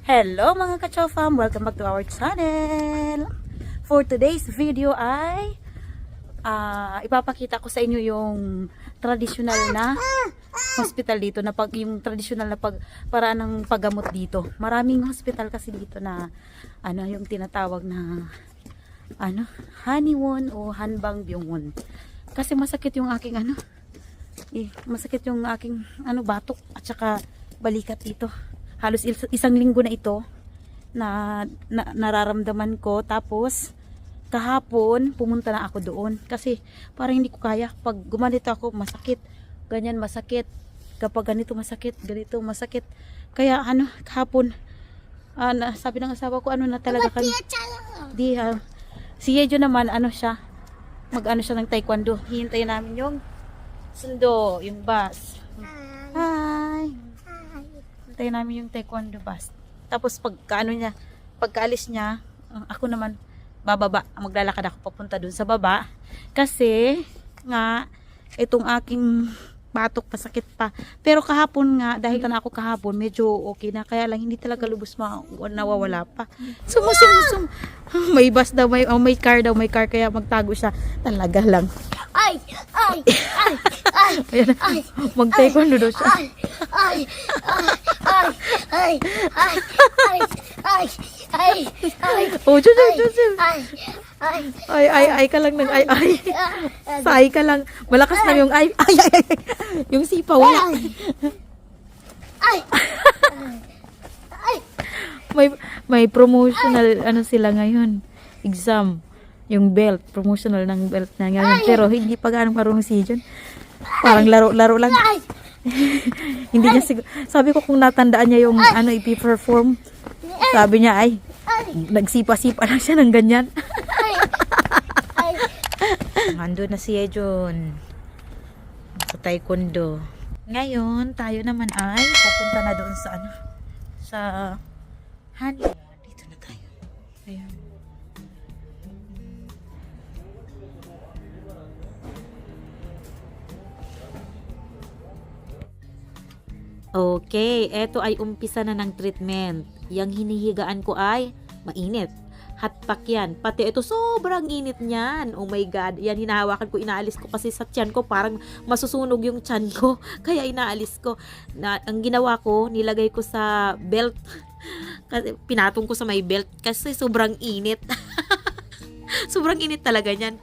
Hello mga ka-chofam! Welcome back to our channel! For today's video ay ipapakita ko sa inyo yung traditional na hospital dito na yung traditional na paraan ng paggamot dito. Maraming hospital kasi dito na yung tinatawag na Haniwon o Hanbang Byungwon. Kasi masakit yung aking masakit yung aking batok at saka balikat dito. Halos isang linggo na ito na nararamdaman ko. Tapos kahapon pumunta na ako doon kasi parang hindi ko kaya. Pag gumanito ako masakit, ganyan masakit, kapag ganito masakit, ganito masakit. Kaya kahapon sabi ng asawa ko na talaga kami. Si Yejo naman siya siya ng taekwondo. Hihintayin namin yung sundo, yung bus. Hi. Hintayin namin yung taekwondo bus. Tapos pagkaalis niya, ako naman bababa. Maglalakad ako papunta dun sa baba. Kasi nga itong aking batok pasakit pa. Pero kahapon nga, dahil na ako kahapon, medyo okay na. Kaya lang hindi talaga lubos nawawala pa. May bus daw, may car daw, kaya magtago siya. Talaga lang. Ay! Ayan, mag-taekwondo daw siya. Oh, Joseph. Ay ka lang ng ay. Say ka lang. Malakas lang yung ay. Yung sipa wala. May promotional sila ngayon. Exam. Yung belt, promotional ng belt na ngayon. Pero hindi pa gaano marunong si John. Parang laro lang. Hindi niya siguro. Sabi ko kung natandaan niya yung ipi-perform. Sabi niya ay nagsipa-sipa lang siya ng ganyan. Ando na si John sa taekwondo. Ngayon, tayo naman ay pupunta na doon sa Hanwon. Dito na tayo. Ayan. Okay, eto ay umpisa na ng treatment. Yang hinihigaan ko ay mainit. Hotpack yan. Pati ito sobrang init niyan. Oh my God. Yan hinahawakan ko, inaalis ko kasi sa tiyan ko parang masusunog yung tiyan ko. Kaya inaalis ko. Ang ginawa ko, nilagay ko sa belt. Kasi pinatong ko sa may belt kasi sobrang init. Sobrang init talaga niyan.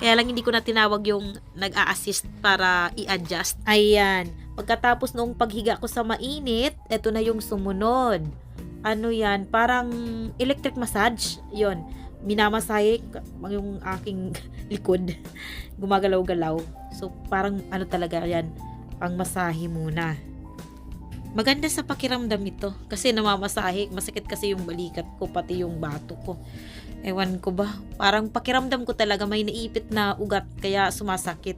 Kaya lang hindi ko na tinawag yung nag-a-assist para i-adjust. Ayan. Pagkatapos nung paghiga ko sa mainit, eto na yung sumunod. Yan? Parang electric massage. Yon. Minamasahe yung aking likod. Gumagalaw-galaw. So, parang talaga yan. Pang masahe muna. Maganda sa pakiramdam ito. Kasi namamasahe. Masakit kasi yung balikat ko, pati yung bato ko. Ewan ko ba? Parang pakiramdam ko talaga may naipit na ugat. Kaya sumasakit.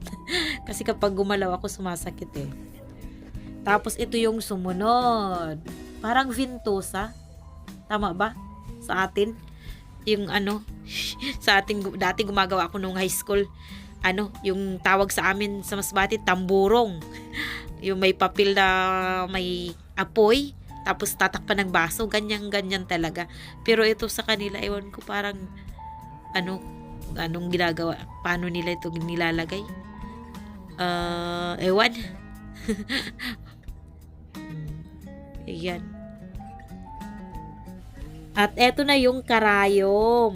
Kasi kapag gumalaw ako, sumasakit eh. Tapos ito yung sumunod. Parang ventosa. Tama ba? Sa atin. Yung sa atin, dati gumagawa ako nung high school. Yung tawag sa amin sa Masbate, tamburong. Yung may papel na may apoy. Tapos tatakpan ng baso. Ganyan talaga. Pero ito sa kanila, ewan ko parang anong ginagawa. Paano nila ito nilalagay? Ewan. Ayan. At eto na yung karayom.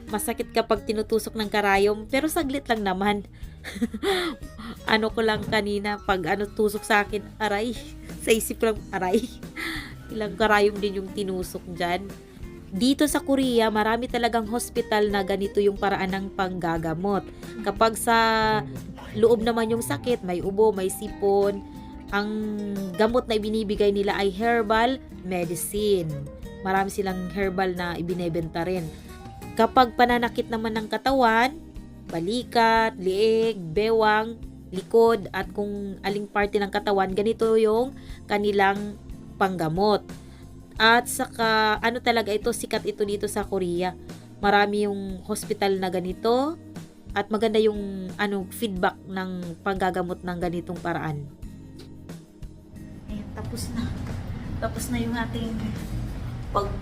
Masakit kapag tinutusok ng karayom, pero saglit lang naman. Ko lang kanina, pag tusok sa akin, aray. Sa isip lang, aray. Ilang karayom din yung tinusok dyan. Dito sa Korea, marami talagang hospital na ganito yung paraan ng panggagamot. Kapag sa loob naman yung sakit, may ubo, may sipon, ang gamot na ibinibigay nila ay herbal medicine. Marami silang herbal na ibinebenta rin. Kapag pananakit naman ng katawan, balikat, liig, bewang, likod, at kung aling parte ng katawan, ganito yung kanilang panggamot. At saka, talaga ito, sikat ito dito sa Korea. Marami yung hospital na ganito. At maganda yung feedback ng panggagamot ng ganitong paraan. Ayan, tapos na yung ating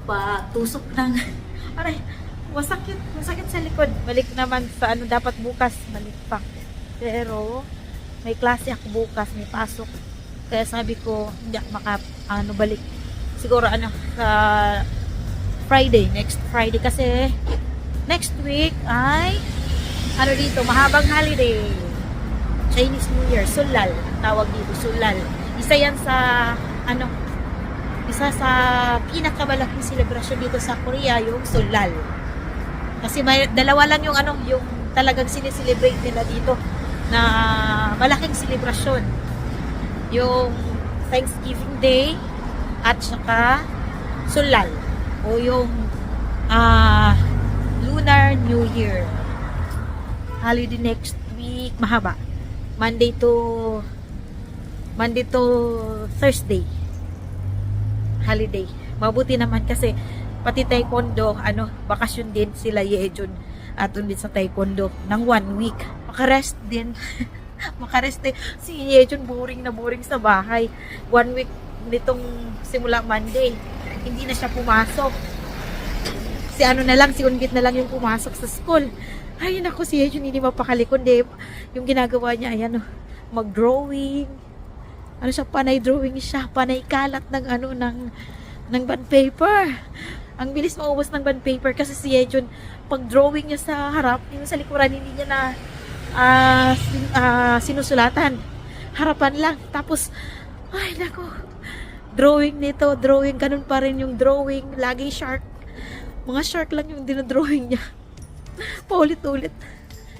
patusok ng aray, masakit sa likod. Balik naman sa ano dapat bukas, balik pa. Pero may klase ako bukas, may pasok. Kaya sabi ko, hindi ako balik. Siguro sa Friday, next Friday kasi next week ay dito, mahabang holiday. Chinese New Year, Sulal. Tawag dito, Sulal. Isa yan sa isa sa pinakamalaking selebrasyon dito sa Korea, yung Sulal. Kasi may dalawa lang yung yung talagang sineselebrate nila dito na malaking selebrasyon. Yung Thanksgiving Day at saka Sulal o yung Lunar New Year. Holiday next week, mahaba. Monday to Thursday. Holiday. Mabuti naman kasi pati taekwondo, bakasyon din sila Yejon at din sa taekwondo ng 1 week. Makarest din. Makarest din. Si Yejon boring na boring sa bahay. 1 week nitong simula Monday. Hindi na siya pumasok. Si si Unbit na lang yung pumasok sa school. Ay, naku, si Yejon hindi mapakali kundi yung ginagawa niya, mag-drawing. Panay drawing siya, panay kalat ng bond paper. Ang bilis maubos ng bond paper kasi si Yejon, pag drawing niya sa harap, yung sa likuran, hindi niya na sinusulatan. Harapan lang. Tapos, ay, naku, drawing nito, drawing, ganun pa rin yung drawing, laging shark. Mga shark lang yung dinodrawing niya. Paulit-ulit.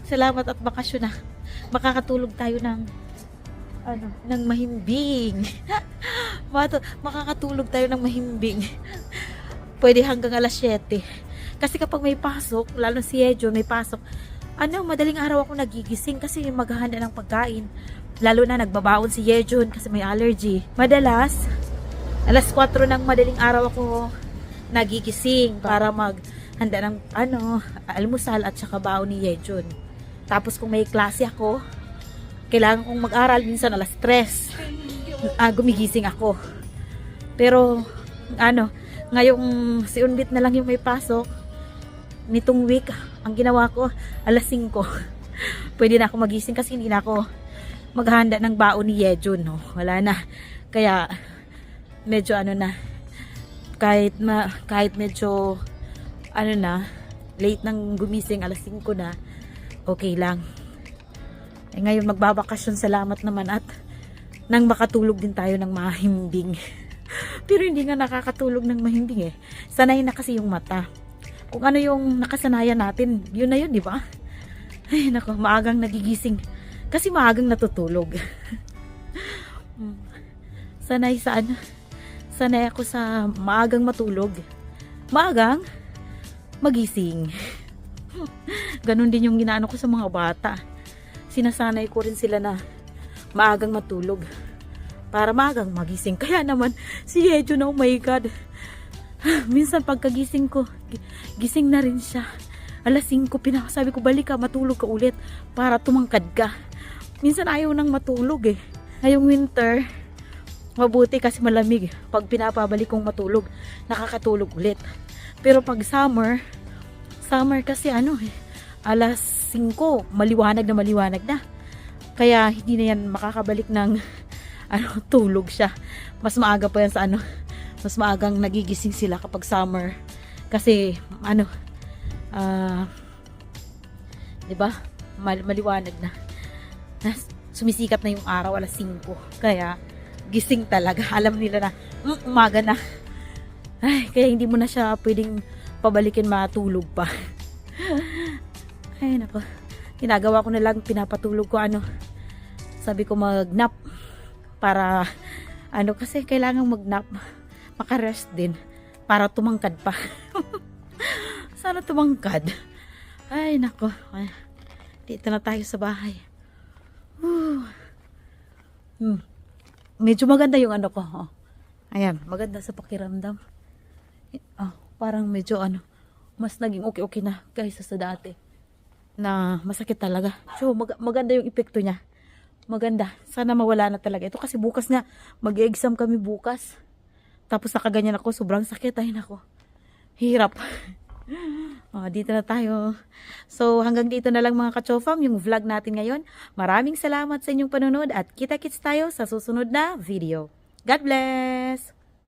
Salamat at bakasyon na. Makakatulog tayo ng mahimbing. Makakatulog tayo ng mahimbing. Pwede hanggang alas 7. Kasi kapag may pasok, lalo si Yejon may pasok, madaling araw ako nagigising kasi maghahanda ng pagkain. Lalo na nagbabaon si Yejon kasi may allergy. Madalas, alas 4 ng madaling araw ako nagigising para maghanda ng almusal at saka baon ni Yejon. Tapos kung may klase ako, kailangan kong mag-aral, minsan alas 3. Gumigising ako. Pero ngayong si Unbit na lang yung may pasok, nitong week, ang ginawa ko, alas 5. Pwede na ako magising kasi hindi na ako maghahanda ng baon ni Yejon. No? Wala na. Kaya, medyo kahit medyo, late nang gumising, alas 5 na, okay lang. Ngayon magbabakasyon, salamat naman at nang makatulog din tayo ng mahimbing. Pero hindi nga nakakatulog ng mahimbing Sanay na kasi yung mata. Kung ano yung nakasanayan natin, yun na yun, di ba? Ay, nako, maagang nagigising. Kasi maagang natutulog. Sanay ako sa maagang matulog. Maagang magising. Ganon din yung ginaano ko sa mga bata. Sinasanay ko rin sila na maagang matulog para maagang magising. Kaya naman si Yejon, oh my God, minsan pagkagising ko, gising na rin siya. Alas 5, sabi ko, balik ka, matulog ka ulit para tumangkad ka. Minsan ayaw nang matulog Ngayong winter, mabuti kasi malamig. Pag pinapabalik kong matulog, nakakatulog ulit. Pero pag summer kasi alas 5, maliwanag na. Kaya hindi na yan makakabalik ng tulog siya. Mas maaga pa yan sa mas maagang nagigising sila kapag summer. Kasi di ba? Maliwanag na. Sumisikat na yung araw, alas 5. Kaya gising talaga. Alam nila na umaga na. Ay, kaya hindi mo na siya pwedeng pabalikin, matulog pa. Ay, nako. Ginagawa ko na lang, pinapatulog ko sabi ko mag-nap para kasi kailangan mag-nap, makarest din para tumangkad pa. Sana tumangkad. Ay, nako. Ay, dito na tayo sa bahay. Medyo maganda yung ko. Ayan, maganda sa pakiramdam. Parang medyo mas naging okay na kaysa sa dati na masakit talaga. So maganda yung epekto niya. Maganda. Sana mawala na talaga ito kasi bukas nga mag-exam kami bukas. Tapos nakaganyan ako, sobrang sakit. Ay nako. Hirap. Oh, dito na tayo. So, hanggang dito na lang mga kachofam yung vlog natin ngayon. Maraming salamat sa inyong panunod at kita-kits tayo sa susunod na video. God bless!